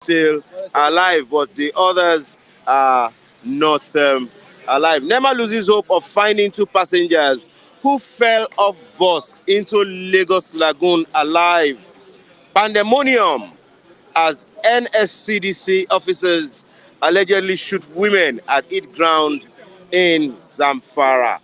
still alive, but the others are not alive. NEMA loses hope of finding two passengers who fell off bus into Lagos Lagoon alive. Pandemonium as NSCDC officers allegedly shoot women at Eid ground in Zamfara.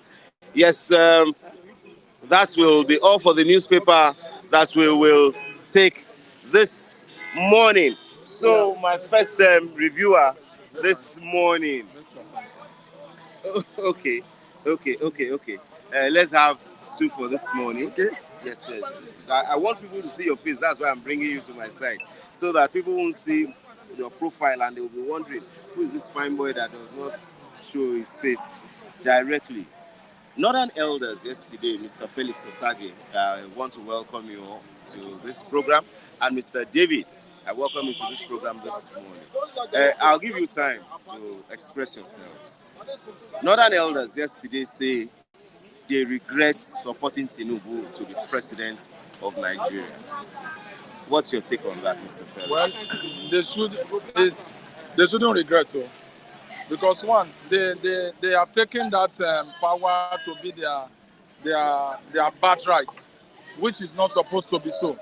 Yes, that will be all for the newspaper that we will take this morning. So my first reviewer this morning. Okay, okay. Let's have two for this morning. Okay. Yes, sir. I want people to see your face. That's why I'm bringing you to my side, so that people won't see your profile and they'll be wondering who is this fine boy that does not show his face directly. Northern Elders yesterday, Mr. Felix Osage, I want to welcome you all to this program, and Mr. David, I welcome you to this program this morning. I'll give you time to express yourselves. Northern Elders yesterday say they regret supporting Tinubu to be president of Nigeria. What's your take on that, Mr. Felix? Well, they shouldn't regret it. Because one, they have taken that power to be their birthright, which is not supposed to be so.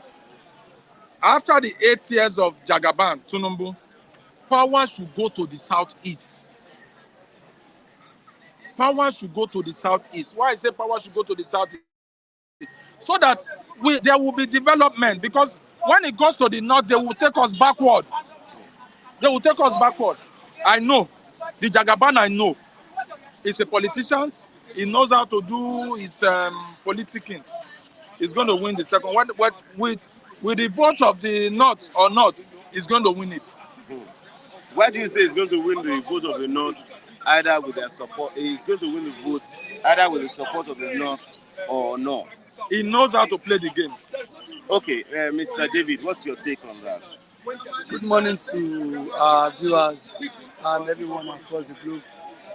After the 8 years of Jagaban, Tinubu, power should go to the southeast. Power should go to the southeast. Why I say power should go to the southeast? So that there will be development. Because when it goes to the north, they will take us backward. They will take us backward. I know. The Jagaban I know is a politician. He knows how to do his politicking. He's going to win the second one. With the vote of the North or not, he's going to win it. Why do you say he's going to win the vote of the North, either with their support? He's going to win the vote either with the support of the North or not. He knows how to play the game. Okay, Mr. David, what's your take on that? Good morning to our viewers and everyone across the globe.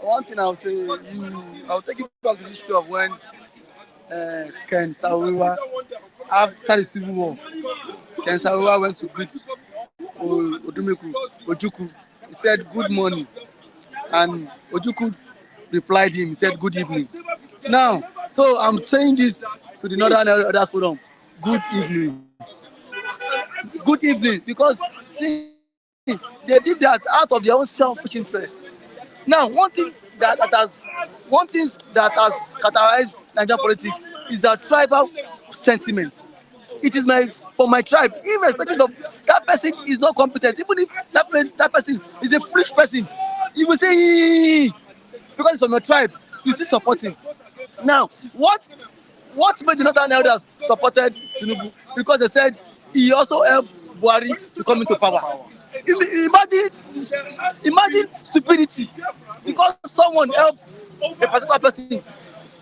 One thing I'll say, I'll take it back to the issue of when Ken Saro-Wiwa, after the Civil War, Ken Saro-Wiwa went to greet Ojukwu. He said, "Good morning." And Ojukwu replied him, he said, "Good evening." Now, so I'm saying this to the Northern Elders Forum. Good evening. Good evening, because see, they did that out of their own selfish interest. Now, one thing that has characterized Nigerian politics is that tribal sentiments. It is for my tribe, irrespective of that person is not competent, even if that person is a foolish person, you will say because it's from your tribe, you still support him. Now, what made the Northern Elders supported Tinubu? Because they said he also helped Buhari to come into power. Imagine stupidity, because someone helped a particular person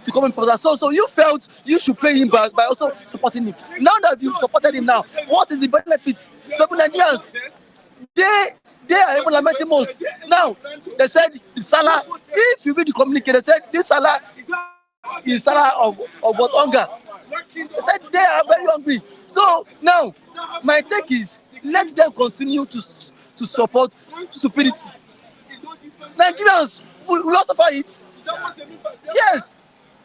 to come into power. So you felt you should pay him back by also supporting him. Now that you supported him, now what is the benefit? So Nigerians, they are even lamenting most. Now they said the Salah. If you read the communique, they said this Salah is Salah of what hunger. They said they are very hungry. So now my take is, let them continue to support stupidity. Nigerians, we also fight it. Yes.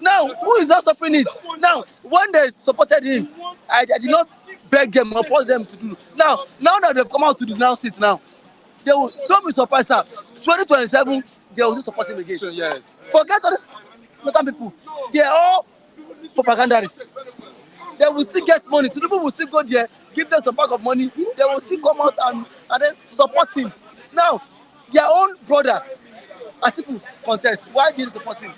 Now, who is not suffering it? Now, when they supported him, I did not beg them or force them to do. Now that they've come out to denounce it now, they will, don't be surprised, sir. 2027, they will still support him again. So, yes. Forget all these Northern people. They are all propagandists. They will still get money. Tinubu will still go there, give them some bag of money. They will still come out and then support him. Now, their own brother, Atiku, contest. Why did they support him?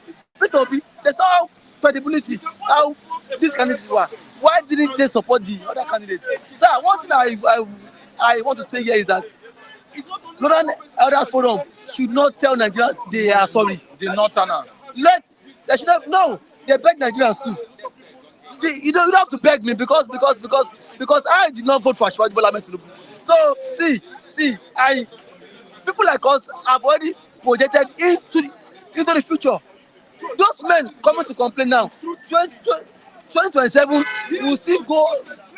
They saw how credibility, how this candidate were. Why didn't they support the other candidate? So one thing I want to say here is that Northern Elders Forum should not tell Nigerians they are sorry. The Northerner. They should not. No, they beg Nigerians too. You don't have to beg me because I did not vote for Asiwaju Bola Ahmed Tinubu. So see, people like us have already projected into the future. Those men coming to complain now, 2027 will still go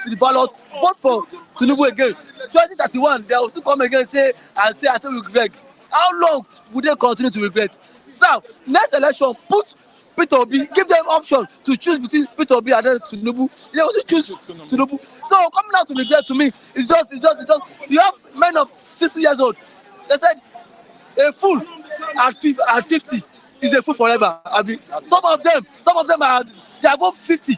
to the ballot, vote for Tinubu again. 2031, they will still come again say we regret. How long would they continue to regret? So next election, put Peter Obi, give them option to choose between Peter Obi and then Tinubu. They also choose Tinubu. So coming out to regret to me is just you have men of 60 years old. They said a fool at 50 is a fool forever. I mean, some of them are they are above 50.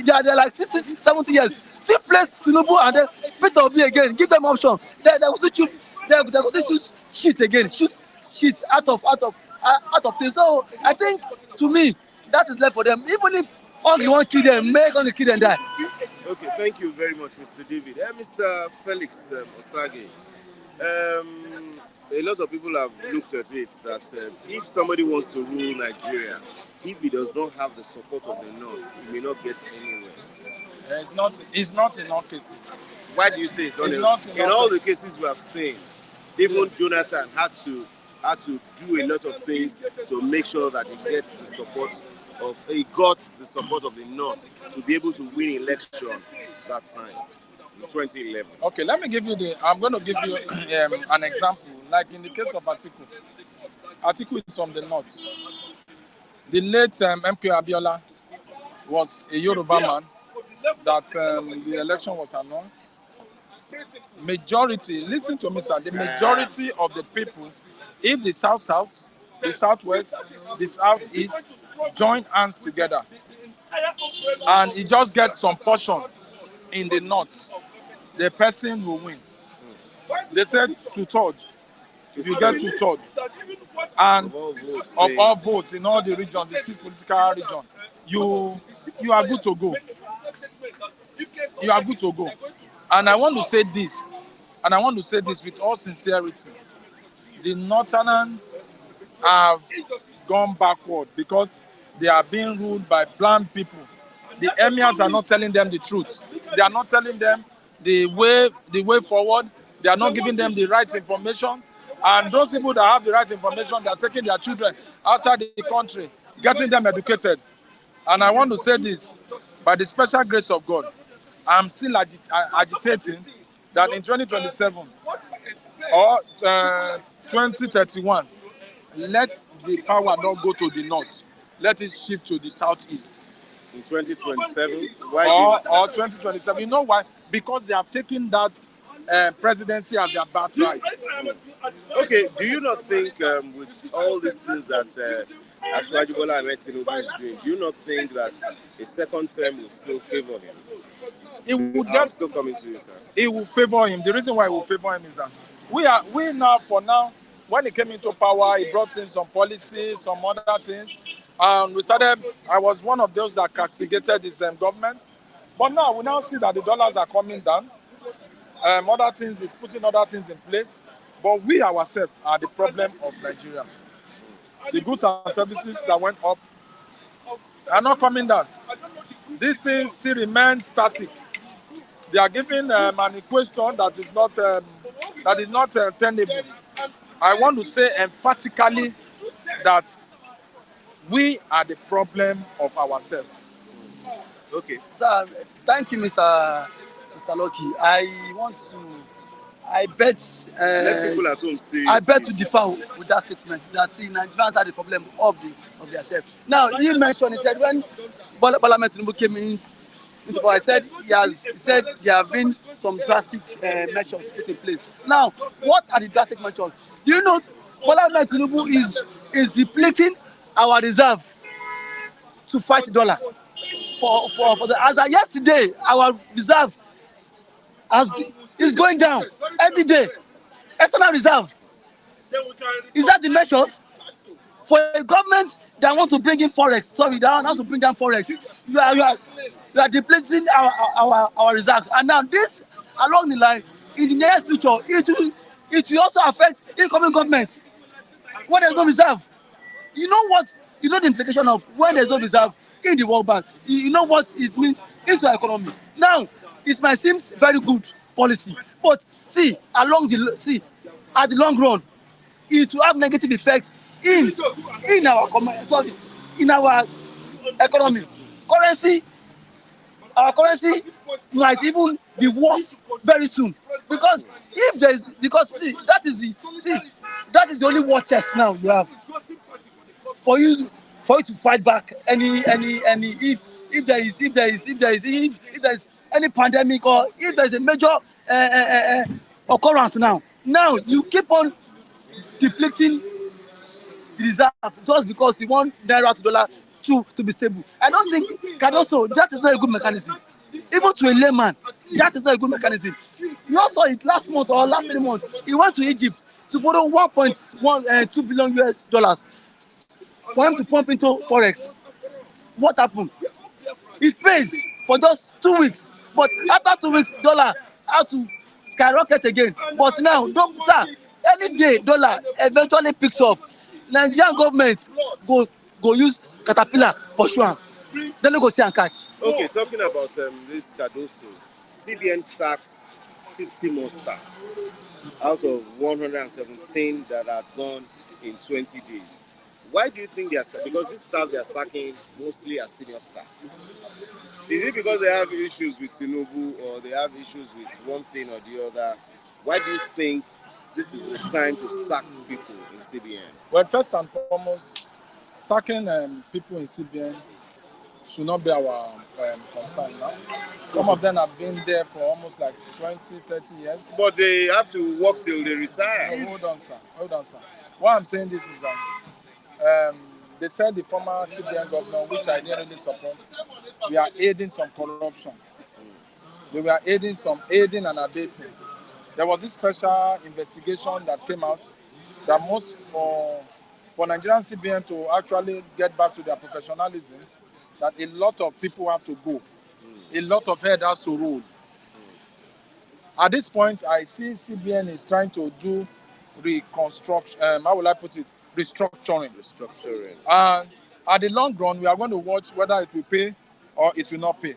They are like 60, 70 years. Still place Tinubu and then Peter Obi again. Give them option. They will still choose. They will still choose shit again. Shoot shit out of things. So I think to me that is left for them. Even if Hungry want kill them, make Hungry kill them die. Okay, thank you very much, Mr. David. Mr. Felix Osage. A lot of people have looked at it that if somebody wants to rule Nigeria, if he does not have the support of the North, he may not get anywhere. It's not in all cases. Why do you say it's not in all the cases we have seen? Even Jonathan had to do a lot of things to make sure that he got the support of the North to be able to win election that time in 2011. Okay, I'm going to give you an example. Like in the case of Atiku. Atiku is from the North. The late MK Abiola was a Yoruba man that the election was annulled. Majority, listen to me, sir, the majority of the people, if the South, the Southwest, the Southeast join hands together and he just gets some portion in the North, the person will win. They said 2/3. If you get 2/3 and of all votes in all the regions, the 6 political regions, you are good to go. You are good to go. And I want to say this with all sincerity. The Northerners have gone backward because they are being ruled by blind people. The emirs are not telling them the truth. They are not telling them the way forward. They are not giving them the right information. And those people that have the right information, they are taking their children outside the country, getting them educated. And I want to say this, by the special grace of God, I'm still agitating that in 2027 or 2031, let the power not go to the North. Let it shift to the Southeast. In 2027? Or 2027. You know why? Because they have taken that presidency as their birthright. Okay, do you not think with all these things that Asiwaju Bola Ahmed Tinubu is doing, do you not think that a second term will still favor him? I'm still coming to you, sir. It will favor him. The reason why it will favor him is that we now, for now, when he came into power, he brought in some policies, some other things. I was one of those that castigated this government. But now, we now see that the dollars are coming down. Other things is putting other things in place. But we ourselves are the problem of Nigeria. The goods and services that went up are not coming down. These things still remain static. They are giving an equation that is not tenable. I want to say emphatically that we are the problem of ourselves. Okay. Sir, thank you, Mr. Lucky. I bet to differ with that statement that Nigerians are the problem of themselves. Now, you mentioned, he said when Bola Ahmed Tinubu came into power, he said there have been some drastic measures put in place. Now, what are the drastic measures? Do you know Bola Ahmed Tinubu is depleting our reserve to fight the dollar? As of yesterday, our reserve is going down every day. External reserve. Is that the measures? For a government that want to bring in forex, that want to bring down forex, you are depleting our reserves. And now this, along the line, in the next future, it will also affect incoming governments. When there's no reserve, you know the implication of when there's no reserve in the World Bank. You know what it means into our economy. Now, it might seem very good policy, but at the long run, it will have negative effects in our economy. Currency our currency might even be worse very soon. Because if there's that is the only war chest now you have for you to fight back any if there is any pandemic or if there is a major occurrence now you keep on depleting the reserve just because you want naira to dollar to be stable. I don't think Cardoso, that is not a good mechanism. Even to a layman, that is not a good mechanism. You also saw it last month or last 3 months. He went to Egypt to borrow 1.2 billion US dollars for him to pump into forex. What happened? It pays for just 2 weeks, but after 2 weeks, dollar had to skyrocket again. But now, sir, any day dollar eventually picks up. Nigerian government go use caterpillar pursue am. Then they go see and catch. Okay, talking about this Cardoso, CBN sacks 50 more staffs out of 117 that had gone in 20 days. Why do you think they are sacking? Because this staff they are sacking mostly are senior staff. Is it because they have issues with Tinubu or they have issues with one thing or the other? Why do you think this is the time to sack people in CBN? Well, first and foremost, sacking people in CBN should not be our concern now. Some of them have been there for almost like 20, 30 years. But they have to work till they retire. No, hold on, sir. Why I'm saying this is that they said the former CBN governor, which I didn't really support, we are aiding some corruption. They were aiding and abating. There was this special investigation that came out that most for Nigerian CBN to actually get back to their professionalism, that a lot of people have to go. A lot of head has to roll. At this point, I see CBN is trying to do reconstruction, how will I put it? Restructuring. And at the long run, we are going to watch whether it will pay or it will not pay.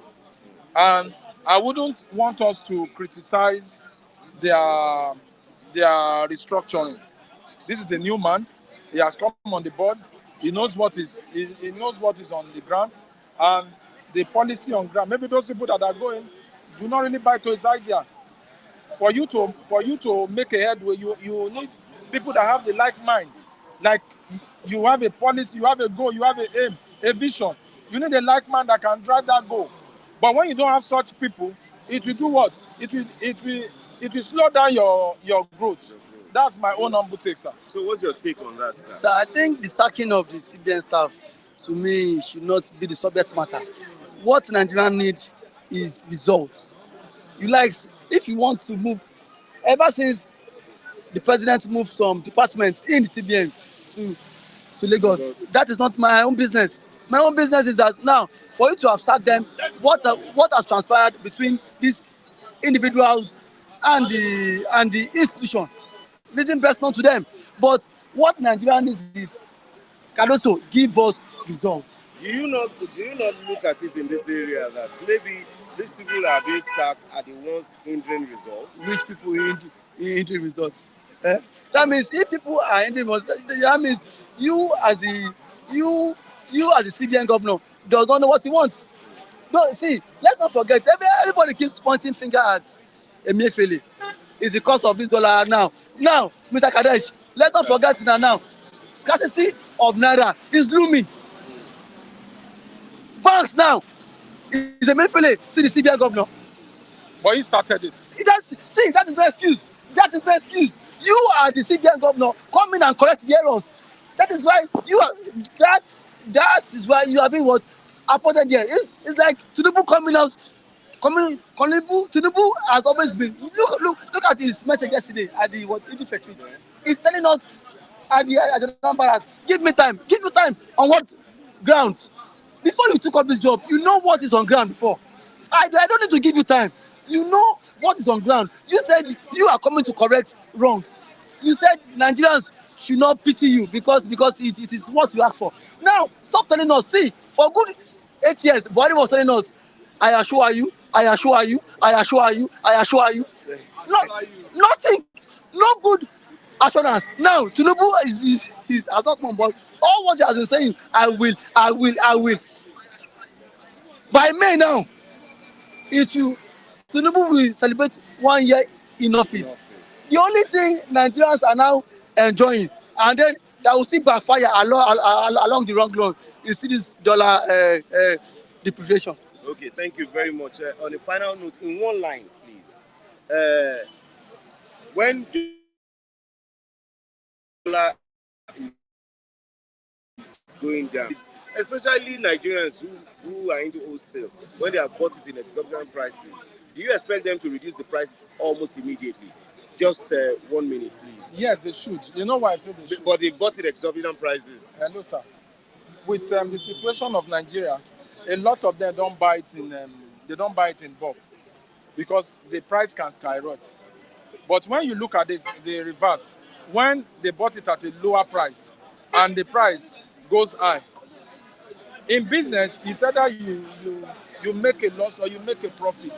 And I wouldn't want us to criticize their restructuring. This is a new man. He has come on the board. He knows what is on the ground, and the policy on ground. Maybe those people that are going do not really buy to his idea. For you to make a headway, you need people that have the like mind. Like you have a policy, you have a goal, you have an aim, a vision. You need a like mind that can drive that goal. But when you don't have such people, it will do what? It will slow down your growth. That's my own humble take, sir. So what's your take on that, sir? So I think the sacking of the CBN staff, to me, should not be the subject matter. What Nigeria needs is results. If you want to move, ever since the president moved some departments in the CBN to Lagos, that is not my own business. My own business is that now, for you to have sacked them, what has transpired between these individuals and the institution? Listen best known to them. But what Nigeria needs is Cardoso give us results. Do you not look at it in this area that maybe these people that are being sacked are the ones hindering results? Which people hindering results? That means if people are hindering results, that means you as the CBN governor does not know what you want. No, see, let's not forget. Everybody keeps pointing finger at Emefiele. It's the cost of this dollar now. Now, Mr. Kadesh, let's not forget that now. Scarcity of naira is looming. Banks now is Emefiele still the CBN governor. But he started it. That is no excuse. That is no excuse. You are the CBN governor. Come in and correct the errors. That is why you are. That is why you have been what appointed here. It's like Tinubu coming out. Tinubu has always been. Look at his message yesterday at the factory. He's telling us at the number. Give me time. Give you time on what ground? Before you took up this job, you know what is on ground before. I don't need to give you time. You know what is on ground. You said you are coming to correct wrongs. You said Nigerians should not pity you because it is what you asked for. Now, stop telling us. See, for good 8 years, Buhari was telling us, I assure you. Nothing. No good assurance. Now, Tinubu is has not come, but all what he has been saying, I will. By May now, it will Tinubu will celebrate 1 year in office. The only thing Nigerians are now enjoying, and then that will still backfire along the wrong road, is see this dollar depreciation. Okay, thank you very much. On a final note, in one line, please. When dollar is going down, especially Nigerians who are into wholesale, when they have bought it in exorbitant prices, do you expect them to reduce the price almost immediately? Just 1 minute, please. Yes, they should. You know why I say they should? But they bought it exorbitant prices. Hello, sir. With the situation of Nigeria, a lot of them don't buy it in they don't buy it in bulk because the price can skyrocket. But when you look at this, the reverse, when they bought it at a lower price and the price goes high, in business, you said that you make a loss or you make a profit.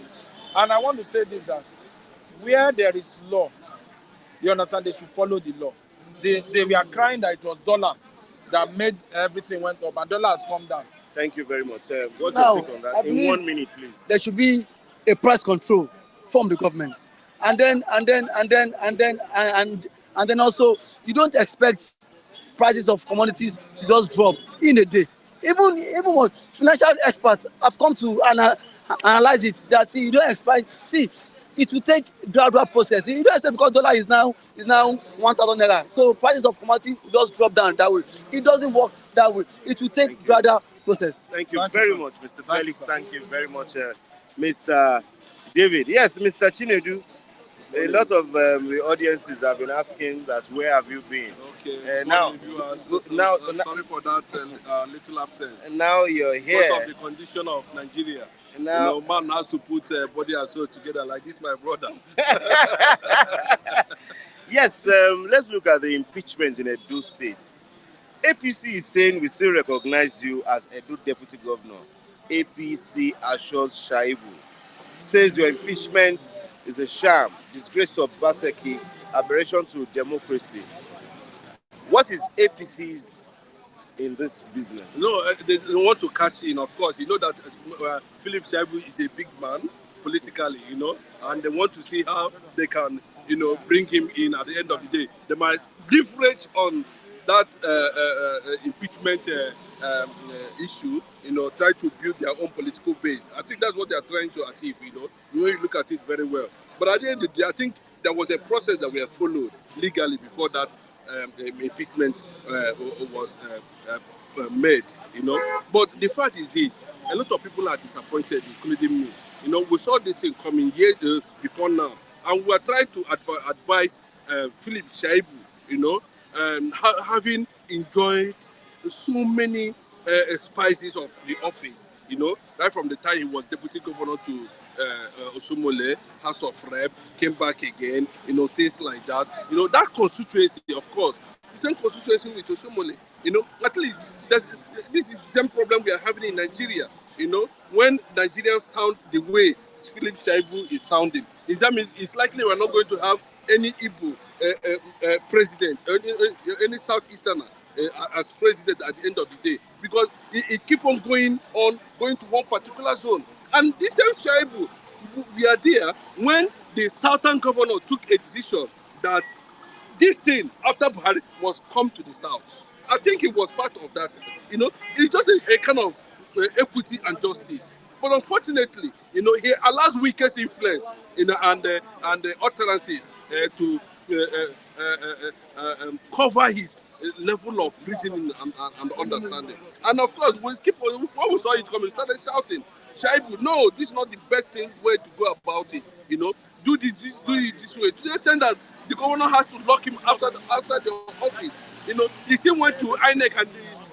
And I want to say this, that where there is law, you understand, they should follow the law. They were crying that it was dollar that made everything went up, and dollar has come down. Thank you very much. What's Now, your take on that? In 1 minute, please. There should be a price control from the government, and then also you don't expect prices of commodities to just drop in a day. Even what financial experts have come to analyze it, that see, you don't expect, see, it will take gradual process. You don't expect, because dollar is now 1,000 naira, so prices of commodity will just drop down that way. It doesn't work that way. It will take gradual process. Thank you very much, Mr. Felix. Thank you very much, Mr. David. Yes, Mr. Chinedu. A lot of the audiences have been asking that where have you been? Okay. Now, sorry for that little absence. And now you're here. Because of the condition of Nigeria. Now, man has to put body and soul together like this, my brother. Yes, let's look at the impeachment in Edo State. APC is saying we still recognize you as Edo Deputy Governor. APC assures Shaibu. Says your impeachment is a sham, disgrace to Obaseki, aberration to democracy. What is APC's in this business? No, they want to cash in, of course. You know that Philip Shaibu is a big man politically, you know, and they want to see how they can, you know, bring him in at the end of the day. They might leverage on that impeachment issue, you know, try to build their own political base. I think that's what they are trying to achieve, you know, when you look at it very well. But at the end of the day, I think there was a process that we have followed legally before that impeachment was made, you know. But the fact is this, a lot of people are disappointed, including me. You know, we saw this thing coming years before now, and we are trying to advise Philip Shaibu, you know, having enjoyed so many spices of the office, you know, right from the time he was deputy governor to Osomole, House of Rep, came back again, you know, things like that. You know, that constituency, of course, the same constituency with Osomole, you know, at least this is the same problem we are having in Nigeria, you know, when Nigerians sound the way Philip Shaibu is sounding. That means it's likely we're not going to have any Igbo president, any Southeasterner as president at the end of the day, because it keep on going to one particular zone. And this same Shaibu, we are there when the Southern governor took a decision that this thing after Buhari was come to the South. I think it was part of that. You know, it's just a kind of equity and justice. But unfortunately, you know, he allows weakest influence, you know, and utterances to cover his level of reasoning and understanding. And of course, when we saw it coming, we started shouting, Shaibu, no, this is not the best way to go about it. You know, do it this way. To the extent that the governor has to lock him outside the office. You know, he still went to INEC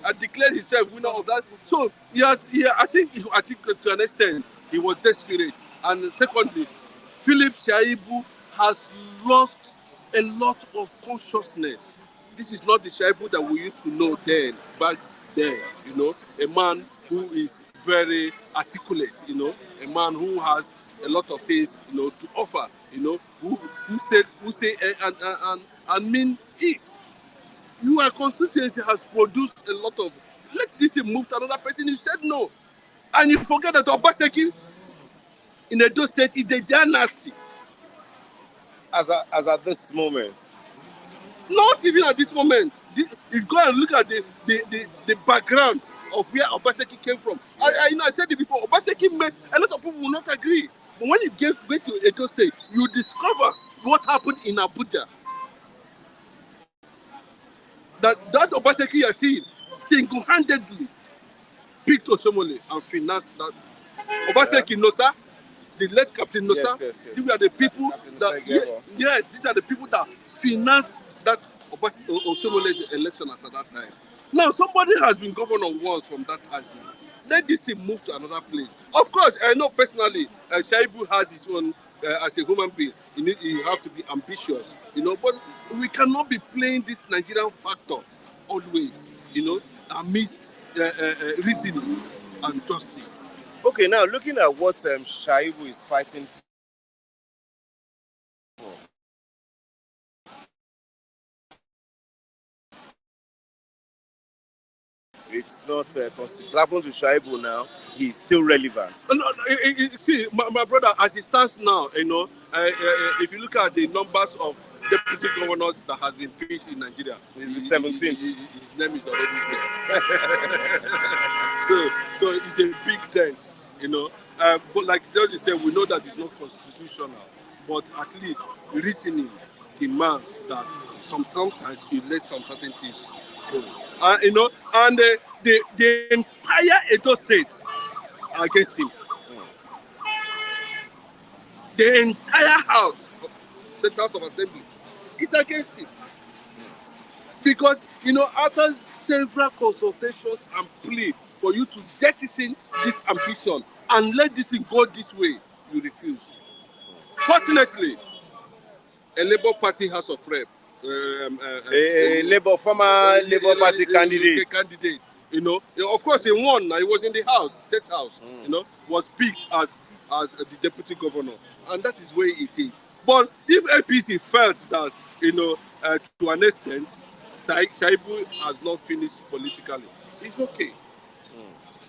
and declared himself winner of that. So I think to an extent he was desperate. And secondly, Philip Shaibu has lost a lot of consciousness. This is not the Shaibu that we used to know back then, you know, a man who is very articulate, you know, a man who has a lot of things, you know, to offer, you know, who say and mean it. Your constituency has produced a lot of, let this thing move to another person. You said no. And you forget that Obaseki in Edo State is a dynasty. As at this moment. Not even at this moment. If you go and look at the background of where Obaseki came from. I said it before. Obaseki made a lot of people will not agree. But when you get to Edo State, you discover what happened in Abuja. That Obaseki you are seeing single-handedly picked Osomole and financed that. Obaseki Nosa, the late Captain Nosa, yes. these are the people these are the people that financed that Osomole's election as at that time. Now somebody has been governor once from that axis. Let this thing move to another place. Of course, I know personally, Shaibu has his own as a human being. You have to be ambitious, but we cannot be playing this Nigerian factor always, amidst reasoning and justice. Okay, now looking at what Shaibu is fighting for. It's not constitutional. Happened to Shaibu now, he's still relevant. See, my brother, as it stands now, if you look at the numbers of deputy governors that has been pitched in Nigeria, he's the 17th. His name is already there. so it's a big dent, But like George said, we know that it's not constitutional, but at least reasoning demands that sometimes you let some certain things go. And the entire Edo State are against him. The entire House, State House of Assembly, is against him. Because, after several consultations and plea for you to jettison this ambition and let this thing go this way, you refused. Fortunately, a Labour Party House of Rep, former Labour Party candidate. Of course, he won. He was in the House, State House. Was picked as the deputy governor, and that is where it is. But if APC felt that, to an extent, Shaibu has not finished politically, it's okay.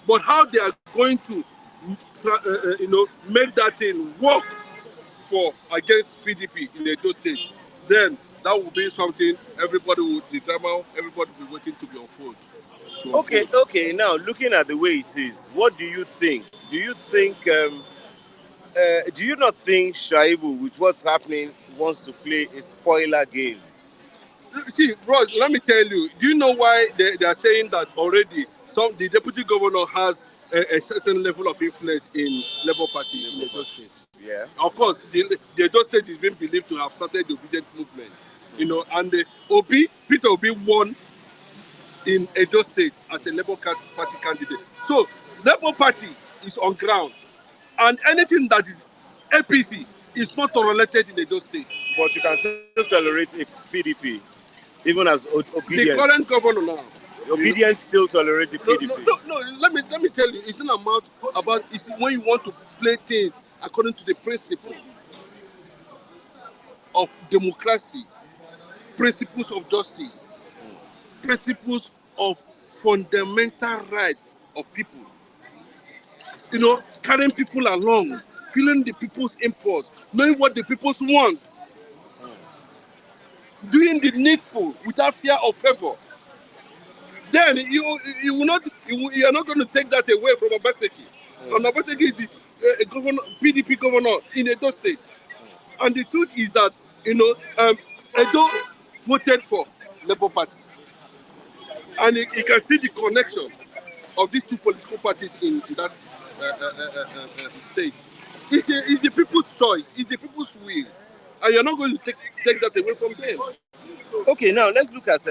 But how they are going to, make that thing work for against PDP in Edo State, then that will be something everybody will determine, everybody will be waiting to be unfolded. Okay. Now, looking at the way it is, what do you think? Do you not think Shaibu, with what's happening, wants to play a spoiler game? See, Ross, let me tell you, do you know why they are saying that already? The deputy governor has a certain level of influence in Labour Party in Edo State. Yeah. Of course, the Edo State is being believed to have started the obedient movement. And Peter Obi won in Edo State as a Labour Party candidate. So, Labour Party is on ground, and anything that is APC is not tolerated in Edo State. But you can still tolerate a PDP, even as obedience. The current governor now. Obedience still tolerate the PDP. No. Let me tell you, it's not about it's when you want to play things according to the principle of democracy, principles of justice, principles of fundamental rights of people. Carrying people along, feeling the people's impulse, knowing what the people's want, doing the needful without fear or favor. Then you are not going to take that away from Obaseki. And Obaseki is the PDP governor in Edo State. And the truth is that Edo voted for Labour Party, and you can see the connection of these two political parties in that state. It's the people's choice. It's the people's will, and you're not going to take that away from them. Okay, now let's look at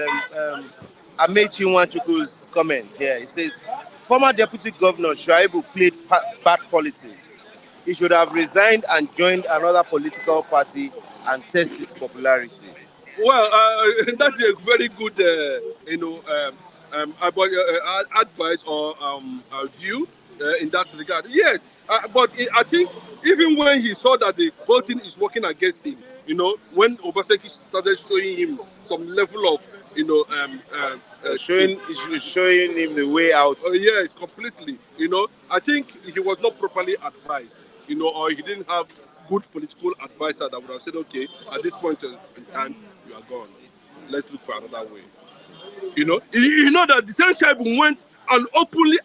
Amechi Nwachukwu's comment here. He says, former Deputy Governor Shaibu played bad politics. He should have resigned and joined another political party and test his popularity. Well, that's a very good, advice or view in that regard. Yes, but I think even when he saw that the whole thing is working against him, when Obaseki started showing him some level of, showing him the way out. Yes, completely. I think he was not properly advised, or he didn't have good political advisor that would have said, okay, at this point in time, you are gone. Let's look for another way. You know that the same Shaibu went and openly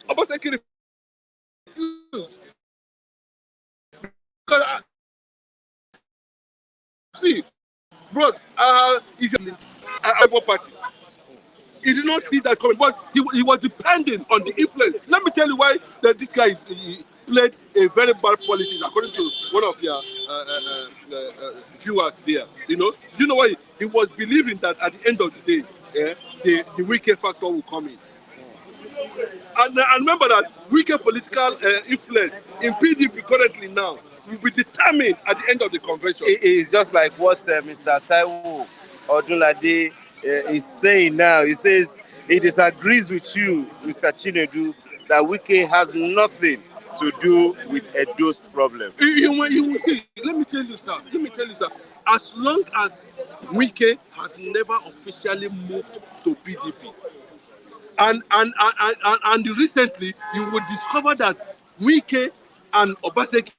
Obaseki refused. See, bro, he's a Labour Party. He did not see that coming, but he was depending on the influence. Let me tell you why this guy he played a very bad politics, according to one of your viewers there. You know why? He was believing that at the end of the day, the wicked factor will come in. And remember that wicked political influence in PDP currently now will be determined at the end of the convention. It's just like what Mr. Taiwo Odunlade is saying now. He says he disagrees with you, Mr. Chinedu, that Wike has nothing to do with Edo's problem. You will see. Let me tell you, sir. As long as Wike has never officially moved to PDP, and recently you will discover that Wike and Obaseki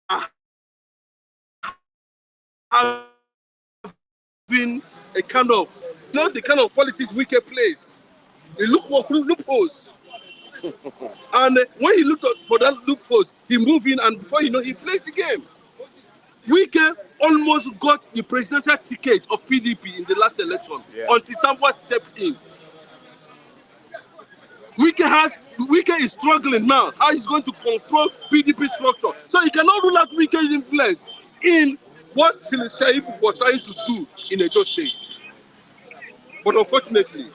are having a kind of, not the kind of politics Wike plays. He look for loopholes. And when he looked for that loopholes, he moved in, and before you know, he plays the game. Wike almost got the presidential ticket of PDP in the last election until Tampa stepped in. Wike is struggling now. How he's going to control PDP structure? So he cannot rule out Wike's influence in what Philip Shaibu was trying to do in Edo State. But unfortunately,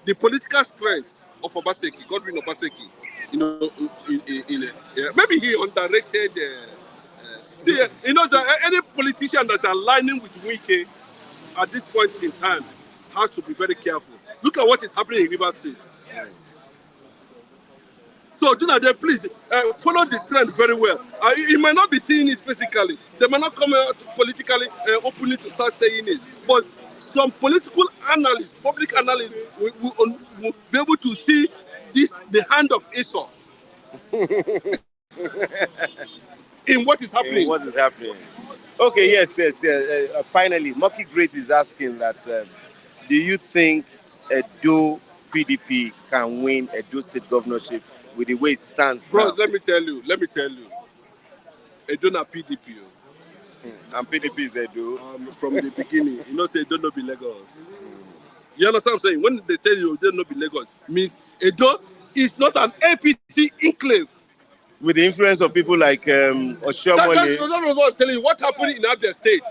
the political strength of Obaseki, Godwin Obaseki, maybe he underrated. See, any politician that's aligning with Wike at this point in time has to be very careful. Look at what is happening in River State. So, Dunade, please follow the trend very well. You might not be seeing it physically. They might not come out politically openly to start saying it. But some political analysts, public analysts, will be able to see the hand of Esau in what is happening. Okay, yes. Finally, Monkey Great is asking that, do you think Edo PDP can win Edo State governorship with the way it stands Bro, now? let me tell you. Edo na PDP. And PDP is Edo. From the beginning, say Edo no be Lagos. You understand what I'm saying? When they tell you Edo no be Lagos, means Edo is not an APC enclave. With the influence of people like Oshomole. No, I'm telling you, what happened in Abia State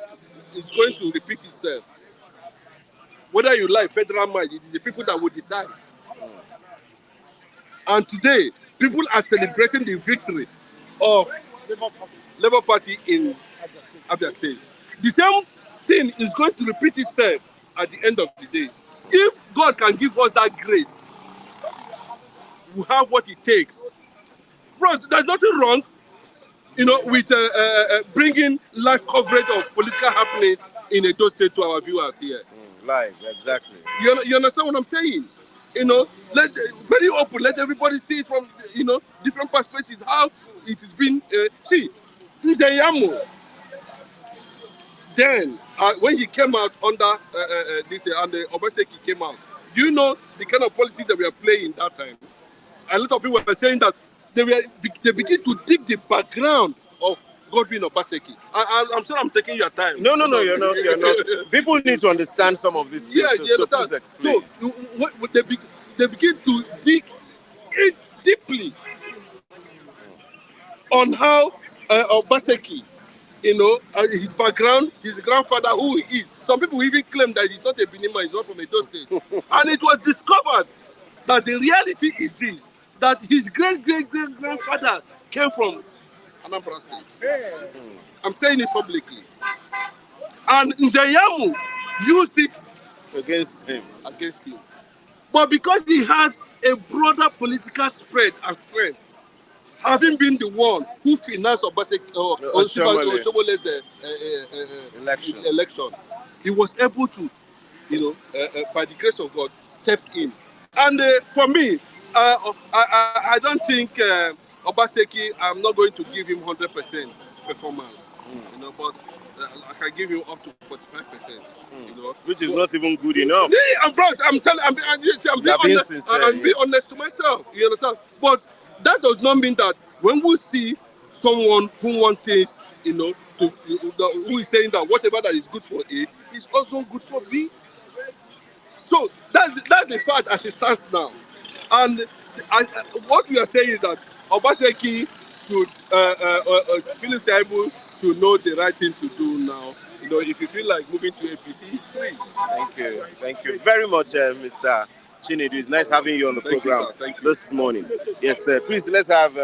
is going to repeat itself. Whether you like federal mind, it is the people that will decide. And today, people are celebrating the victory of Labour Party in Abia State. The same thing is going to repeat itself at the end of the day. If God can give us that grace, we have what it takes. Bro, there's nothing wrong, with bringing live coverage of political happenings in Edo State to our viewers here. Live, exactly. You understand what I'm saying? Let very open. Let everybody see it from different perspectives. How it has been. See, he's a Yamo. Then when he came out under this, and the Obaseki came out, do you know the kind of politics that we are playing that time? A lot of people were saying that they begin to dig the background of Godwin Obaseki. I'm sure I'm taking your time. No, you're not. People need to understand some of these things. Yes, so please explain. So they begin to dig in deeply on how Obaseki, his background, his grandfather, who he is. Some people even claim that he's not a Benima, he's not from Edo State. And it was discovered that the reality is this. that his great-great-great-grandfather came from Anambra State. I'm saying it publicly. And Nzeyamu used it against him. But because he has a broader political spread and strength, having been the one who financed Oshobole's election, he was able to, by the grace of God, step in. And for me, I don't think Obaseki, I'm not going to give him 100% performance, but I can give him up to 45%, which is not even good enough. I'm being honest to myself, you understand? But that does not mean that when we see someone who wants things, who is saying that whatever that is good for A is also good for B. So that's the fact as it stands now. And what we are saying is that Obaseki should, Philip Shaibu should know the right thing to do now. If you feel like moving to APC, it's free. Thank you very much, Mr. Chinedu. It's nice having you on the program this morning. Yes, sir. Please, let's have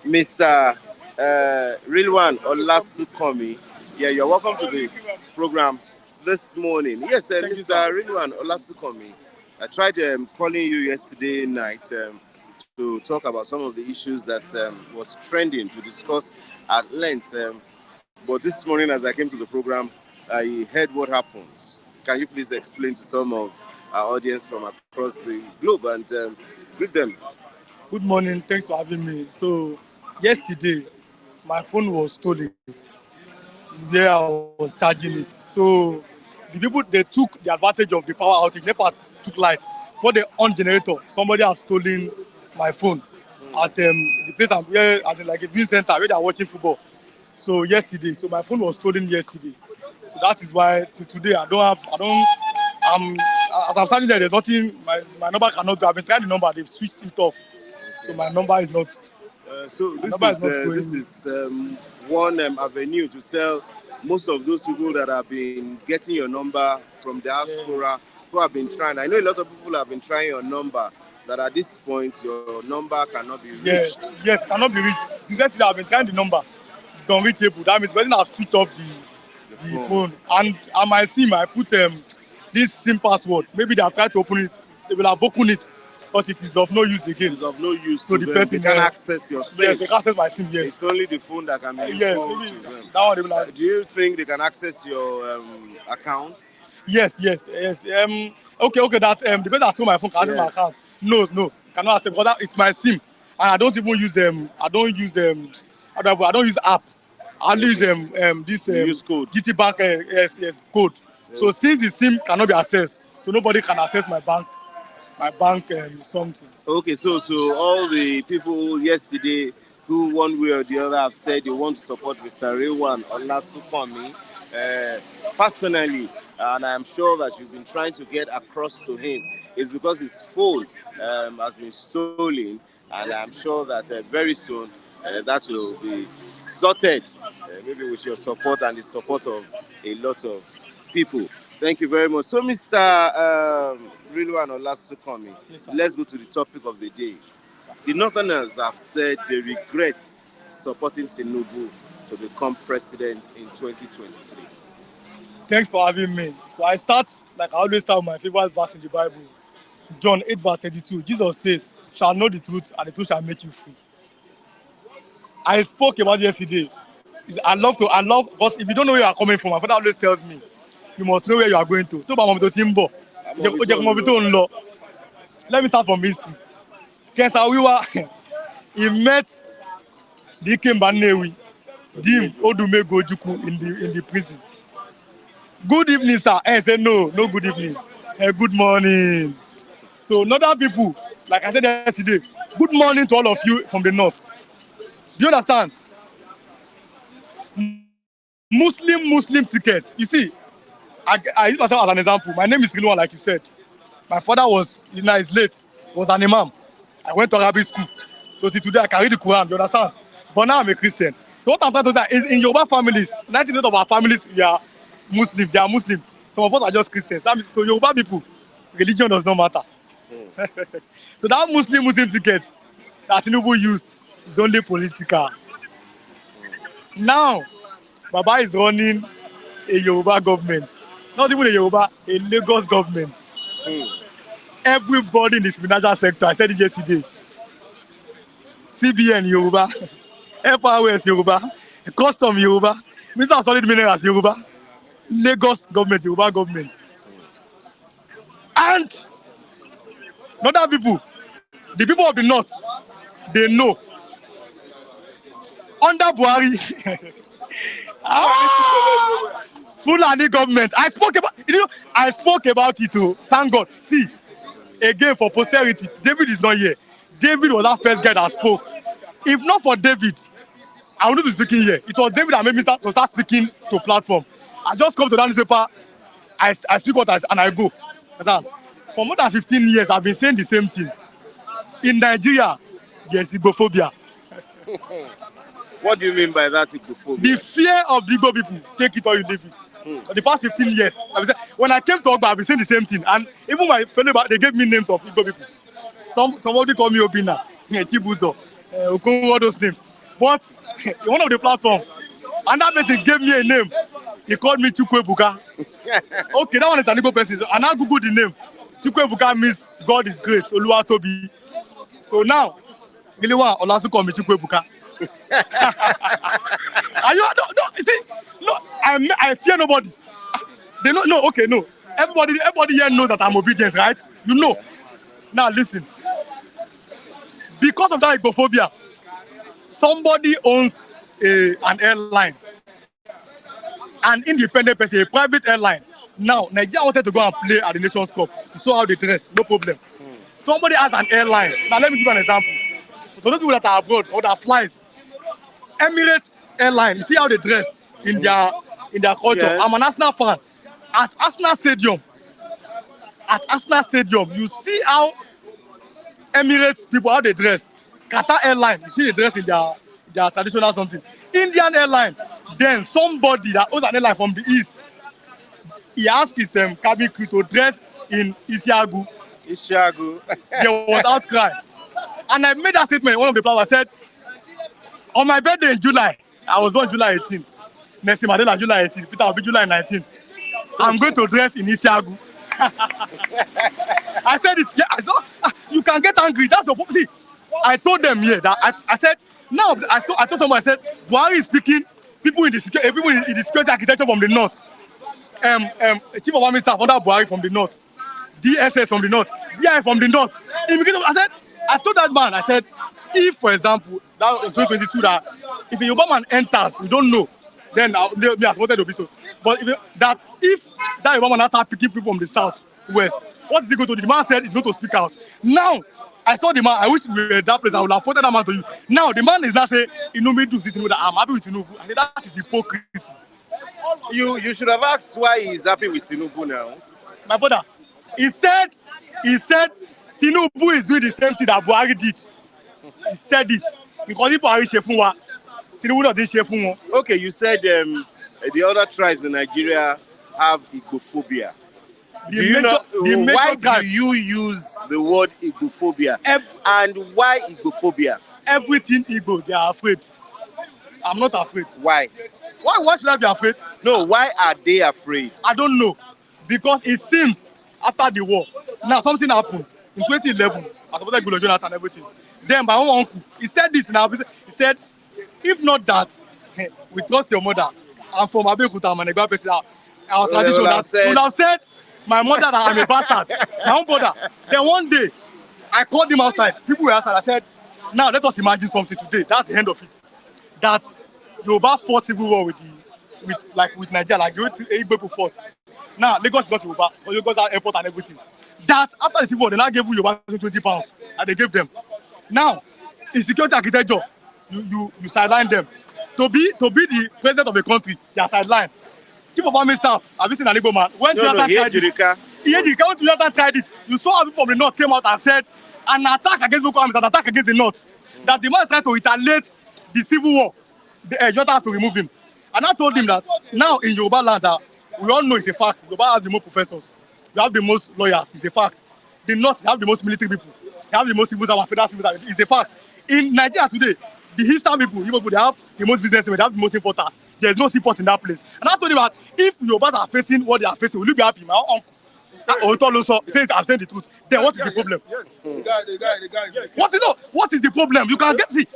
Mr. Rilwan Olasukomi. Yeah, you're welcome to the program this morning. Yes, Mr. Rilwan Olasukomi. I tried calling you yesterday night to talk about some of the issues that was trending, to discuss at length. But this morning, as I came to the program, I heard what happened. Can you please explain to some of our audience from across the globe and greet them? Good morning. Thanks for having me. So, yesterday, my phone was stolen. There I was charging it. So, the people, they took the advantage of the power outage. NEPA took light. For the on generator, somebody has stolen my phone at the place I'm where, as in like a viewing center where they are watching football. So yesterday, my phone was stolen yesterday. So that is why today as I'm standing there, there's nothing, my number cannot go. I've been trying the number, they've switched it off. So my number is not. So this is one avenue to tell most of those people that have been getting your number from diaspora, who have been trying. I know a lot of people have been trying your number, that at this point your number cannot be reached. Yes, cannot be reached. Since yesterday I've been trying the number. It's unreachable. That means the person have switched off the phone. And on my SIM, I put this SIM password. Maybe they have tried to open it. They will have broken it because it is of no use again. It's of no use. So the person can access your SIM. Yes, they can access my SIM. Yes. It's only the phone that can be used to them. That one they will have. Do you think they can access your account? Yes. Okay. That the person that stole my phone can access my account. No, cannot access because it's my SIM, and I don't even use I don't use app. I only use this code. GT Bank code. Yes. So since the SIM cannot be accessed, so nobody can access my bank something. Okay, so all the people yesterday who one way or the other have said they want to support Mr. Rilwan Olasukomi personally, and I'm sure that you've been trying to get across to him, is because his phone has been stolen, and I'm sure that very soon that will be sorted, maybe with your support and the support of a lot of people. Thank you very much. So, Mr. Rilwan Olasukomi, let's go to the topic of the day. The Northerners have said they regret supporting Tinubu to become president in 2023. Thanks for having me. So I start, like I always start with my favorite verse in the Bible. John 8 verse 32. Jesus says, "Shall know the truth, and the truth shall make you free." I spoke about yesterday. I love, because if you don't know where you are coming from, my father always tells me, you must know where you are going to. Let me start from history. Kensawiwa, he met Dike Mbanewi, Dim Odume Gojuku in the prison. Good evening, sir. I said, no good evening. Good morning. So, other people, like I said yesterday, good morning to all of you from the north. Do you understand? Muslim ticket. You see, I use myself as an example. My name is Rilwan, like you said. My father was, is late, was an imam. I went to Arabic school. So till today, I can read the Quran. You understand? But now I'm a Christian. So what I'm trying to say is, in Yoruba families, 90% of our families, we are Muslim. They are Muslim. Some of us are just Christians. That means to Yoruba people, religion does not matter. So that Muslim ticket, that Tinubu used is only political. Now, Baba is running a Yoruba government. Not even a Yoruba, a Lagos government. Everybody in the financial sector, I said it yesterday, CBN Yoruba, FRS Yoruba, Custom Yoruba, Minister of Solid Minerals Yoruba, Lagos government, Yoruba government. And other people, the people of the north, they know. Under Buhari, Fulani government. I spoke about it too. Thank God. See, again for posterity, David is not here. David was that first guy that spoke. If not for David, I wouldn't be speaking here. It was David that made me start speaking to platform. I just come to that newspaper, I speak and I go. For more than 15 years, I've been saying the same thing. In Nigeria, there's Igbophobia. What do you mean by that, Igbophobia? The fear of the Igbo people, take it or you leave it. The past 15 years, when I came to Ogba, I've been saying the same thing. And even my fellow, they gave me names of Igbo people. Somebody called me Obina, Chibuzo, Okonwo, all those names. But one of the platform, and that person gave me a name. He called me Chukwebuka. Okay, that one is an Igbo person. And I Googled the name. Chukwebuka means God is great. Oluwatobi. So now, Giliwa Olasu call me Chukwebuka. Are you no, see, no, I fear nobody. They don't know, okay, no. Everybody here knows that I'm obedient, right? You know. Now listen. Because of that Igbophobia, somebody owns an airline. An independent person, a private airline. Now, Nigeria wanted to go and play at the Nations Cup. You saw how they dress, no problem. Somebody has an airline. Now, let me give you an example. For those people that are abroad or that flies, Emirates Airline, you see how they dress in their culture. Yes. I'm an Arsenal fan. At Arsenal Stadium, you see how Emirates people, how they dress. Qatar Airline, you see they dress in their traditional something. Indian Airline, then somebody that owns an airline from the east, he asked his cabin crew to dress in Isiagu. There was outcry. And I made that statement. One of the players said, on my birthday in July, I was born July 18. Nessie Mandela July 18. Peter will be July 19. I'm going to dress in Isiagu. I said it. Yeah, you can get angry. That's your see. I told them here that I said now. I told someone. I said Buhari is speaking. People in the security architecture from the north. Chief of Army Staff under Buhari from the north. DSS from the north. DI from the north. I told that man. I said, if for example that in 2022 that if a Yoruba man enters, you don't know, then me as wanted to be so. But if that Yoruba man has start picking people from the south west, what is he going to do? The man said he's going to speak out. Now I saw the man. I wish we were that place. I would have pointed that man to you. Now the man is not saying, me do this. That I'm happy with Tinubu. I said that is hypocrisy. You should have asked why he's happy with Tinubu now. My brother, he said Tinubu is doing the same thing that Buhari did. He said this because if Buhari Shefunwa, Tinubu not did Shefunwa. Okay, you said the other tribes in Nigeria have Igbophobia. Why do you use the word Igbophobia? And why Igbophobia? Everything Igbo, they are afraid. I'm not afraid. Why? Why should I be afraid? No, why are they afraid? I don't know. Because it seems after the war, now something happened in 2011. I supported Goodluck Jonathan and everything. Then my own uncle, he said this now. He said, if not that, we trust your mother. I'm from Abeokuta, I'm an Egba person. Our tradition would have said, my mother that I'm a bastard. My own brother. Then one day, I called him outside. People were outside. I said, now let us imagine something today. That's the end of it. That Yoruba fought civil war with Nigeria, like the way Igbo people fought. Now Lagos is not Yoruba, but Lagos has airport and everything. That after the civil war, they now gave Yoruba £20, and they gave them. Now, in security architecture, you sideline them. To be the president of a country, they are sidelined. Chief of Army Staff, have you seen an Igbo man? When Jonathan tried it, you saw how people from the north came out and said an attack against Boko Haram is an attack against the north. That the man is trying to retaliate the civil war. Jonathan have to remove him. And I told him that now in Yoruba land, we all know it's a fact. Yoruba has the most professors. We have the most lawyers. It's a fact. The north, they have the most military people. They have the most civil servants, federal civil servants. It's a fact. In Nigeria today, the Eastern people, they have the most businessmen, they have the most importers. There's no support in that place. And I told you that if Yorubas are facing what they are facing, will you be happy? My uncle Otoloso says I'm saying the truth. Then what is the problem? The guy. What is the problem? You can see,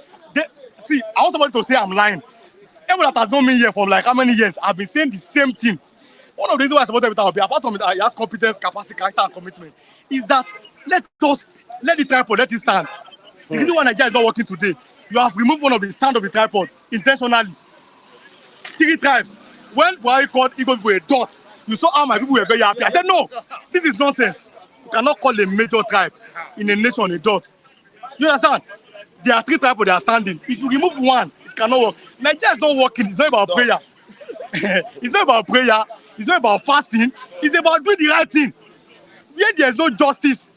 I want somebody to say I'm lying. Everyone that has known me here for like how many years, I've been saying the same thing. One of the reasons why I supported Peter Obi, apart from it, he has competence, capacity, character, and commitment, is that let the tripod, let it stand. The reason why Nigeria is not working today, you have removed one of the stand of the tripod intentionally. 3 tribes. When Buhari called Igbo a dot, you saw how my people were very happy. I said, no, this is nonsense. You cannot call a major tribe in a nation a dot. You understand? There are 3 tripods that are standing. If you remove one, it cannot work. Nigeria is not working. It's not about prayer. It's not about prayer. It's not about fasting. It's about doing the right thing. Where there is no justice,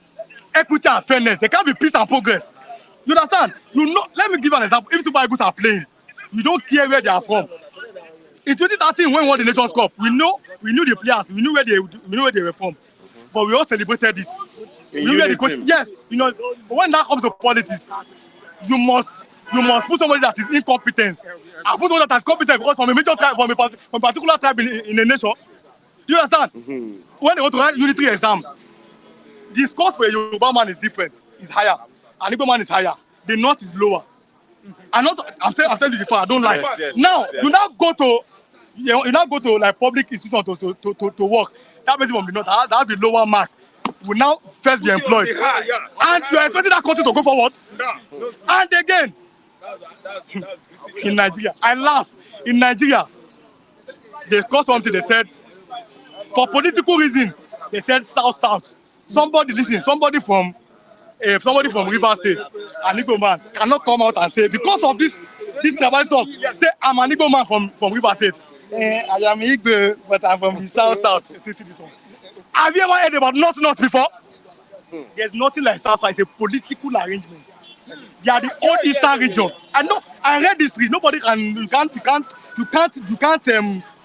equity, and fairness, there can't be peace and progress. You understand? Let me give you an example. If Super Eagles are playing, you don't care where they are from. In 2013, when we won the Nations Cup, we knew the players, we knew where they were from, but we all celebrated it. We knew where the coach. Yes, but when that comes to politics, you must put somebody that is incompetent and put somebody that is competent because from a major tribe, from a particular tribe in a nation. Do you understand? When they want to write unitary exams, the scores for a Yoruba man is different, is higher, and Igbo man is higher. The North is lower. I'm telling you before, I don't lie. Yes, you now go to like public institutions to work. That person from the North, that have the lower mark, will now first be employed. And you are expecting that country to go forward. And again, in Nigeria, I laugh. In Nigeria, they called something, they said, for political reason, they said South. Somebody from River State, an Igbo man, cannot come out and say, because of this tribal stuff, say, I'm an Igbo man from River State. I am Igbo, but I'm from the South. See this one. Have you ever heard about North before? There's nothing like South. It's a political arrangement. They are the old Eastern region. I know. I read history. Nobody can. You can't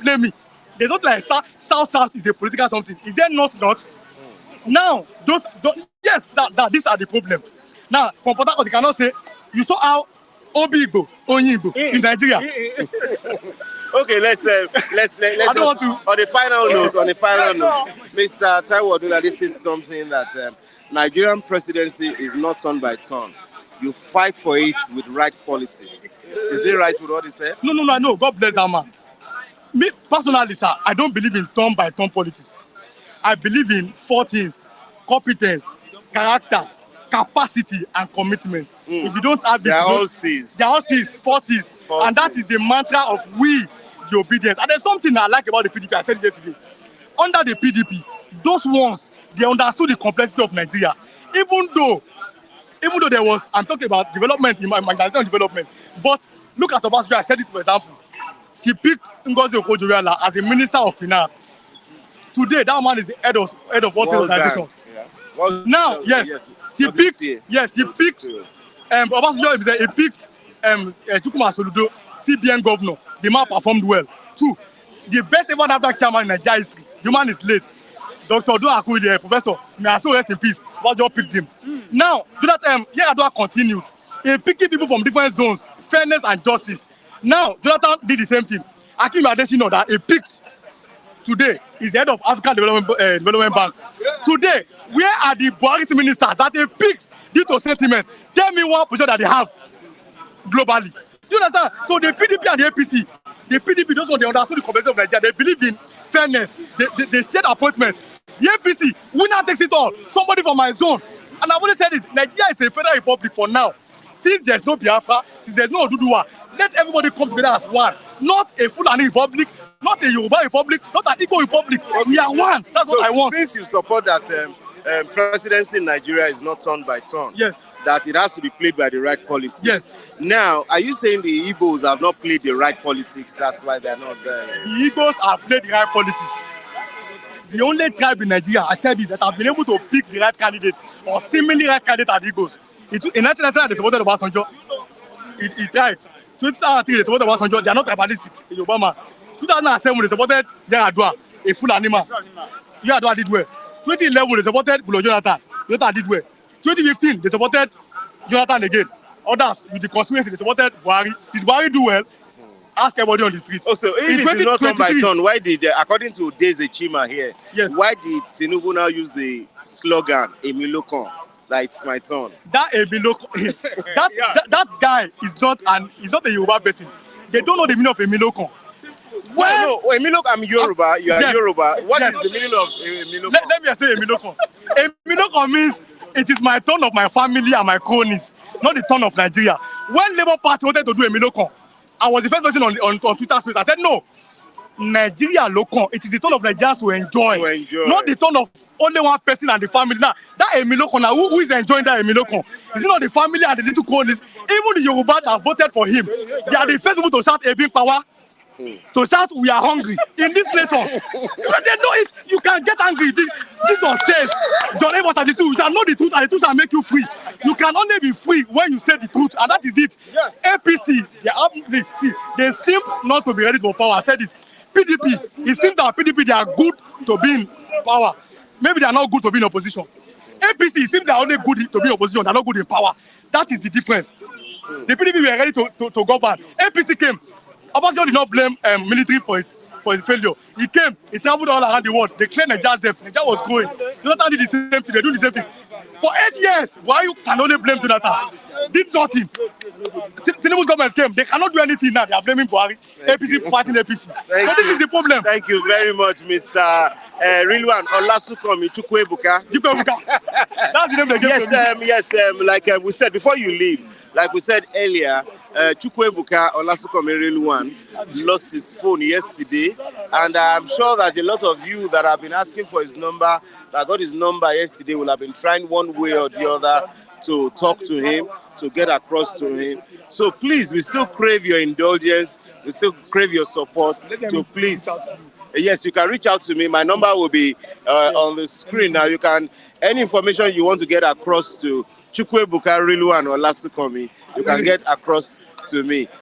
blame me. There's not like South is a political something. Is there not? Now, yes, these are the problem. Now, from Port Harcourt, you cannot say, you saw how Obi-Igbo, Onyi-Igbo in Nigeria. Okay, let's I don't want to. On the final note, Mr. Taiwo Odula, this is something that Nigerian presidency is not turn by turn. You fight for it with right politics. Is it right with what he said? No. God bless that man. Me, personally, sir, I don't believe in turn by turn politics. I believe in 4 things: competence, character, capacity, and commitment. If you don't have it, they are all C's. 4 C's. And that is the mantra of we, the obedience. And there's something I like about the PDP. I said it yesterday. Under the PDP, those ones, they understood the complexity of Nigeria. Even though there was, I'm talking about development, in my development. But look at Obasanjo. I said it for example. She picked Ngozi Okonjo-Iweala as a minister of finance. Today, that man is the head of World Trade Organization. Yeah. Now, she picked Obasanjo. He picked Chukwuma Soludo, CBN governor. The man performed well. 2, the best ever NAFDAC chairman in Nigeria history. The man is late. Dr. Don Akui, the professor, may I so rest in peace. Obasanjo picked him. Now, to that time, Yar'Adua continued. He picking people from different zones, fairness and justice. Now, Jonathan did the same thing. Akim Adesina that he picked today is the head of African Development Bank. Today, where are the Buhari ministers that they picked due to sentiment? Tell me one position that they have globally. You understand? So the PDP and the APC, those ones, they understood the complexity of Nigeria. They believe in fairness. They shared appointments. The APC, winner takes it all. Somebody from my zone. And I've always said this, Nigeria is a federal republic for now. Since there's no Biafra, since there's no Oduduwa, let everybody come together as one. Not a Fulani republic, not a Yoruba republic, not an Igbo republic. We are one. That's what I want. Since you support that presidency in Nigeria is not turn by turn, yes, that it has to be played by the right politics. Yes. Now, are you saying the Igbos have not played the right politics? That's why they're not there. The Igbos have played the right politics. The only tribe in Nigeria, I said it, that have been able to pick the right candidate or seemingly right candidate are the Igbos. In 1999, they supported Obasanjo. He tried. 2003, they supported Obasanjo. They are not tribalistic. In Obama. 2007, they supported Yar'Adua, a Fulani man. Yar'Adua did well. 2011, they supported Jonathan. Jonathan did well. 2015, they supported Jonathan again. others with the conspiracy, they supported Buhari. Did Buhari do well? Ask everybody on the streets. Also, if it is not turn by turn, why did, according to Daisy Chima here, yes, why did Tinubu now use the slogan, Emilokon, that it's my turn? That Emilokon, that guy is not a Yoruba person. They don't know the meaning of Emilokon. Well, no, Emilokon, I'm Yoruba, you are yes, Yoruba. What yes, is the meaning of Emilokon? Let me explain Emilokon. Emilokon means it is my turn of my family and my cronies, not the turn of Nigeria. When Labour Party wanted to do Emilokon, I was the first person on Twitter space. I said, no, Nigeria Lokon. It is the turn of Nigerians to enjoy. Not the turn of only one person and the family. Now, that Emilokon, now, who is enjoying that Emilokon? Is it not the family and the little cronies? Even the Yoruba that voted for him, they are the first people to shout Ebin power. To shout, we are hungry in this nation. They know it. You can get angry. This one says, John Evans and the truth. You shall know the truth, and the truth shall make you free. You can only be free when you say the truth, and that is it. Yes. APC, they seem not to be ready for power. I said this. PDP, it seems that PDP, they are good to be in power. Maybe they are not good to be in opposition. APC, it seems they are only good to be in opposition. They are not good in power. That is the difference. The PDP were ready to govern. APC came. Obasanjo did not blame military for his failure. He came, he traveled all around the world. They claimed Nigeria's debt. Nigeria was growing. Jonathan did the same thing. They do the same thing. For 8 years, why you can only blame Jonathan? Did nothing. Tinubu's government came. They cannot do anything now. They are blaming Buhari. APC fighting APC. So this is the problem. Thank you very much, Mr. Rilwan Olasukomi Chukwuebuka. That's the name they gave Yes, like we said, before you leave, like we said earlier, Chukwuebuka Olasukomi Rilwan lost his phone yesterday, and I'm sure that a lot of you that have been asking for his number, that got his number yesterday, will have been trying one way or the other to talk to him, to get across to him. So please, we still crave your indulgence, we still crave your support. So please, yes, you can reach out to me. My number will be on the screen now. You can, any information you want to get across to Chukwuebuka Rilwan Olasukomi, you can get across to me.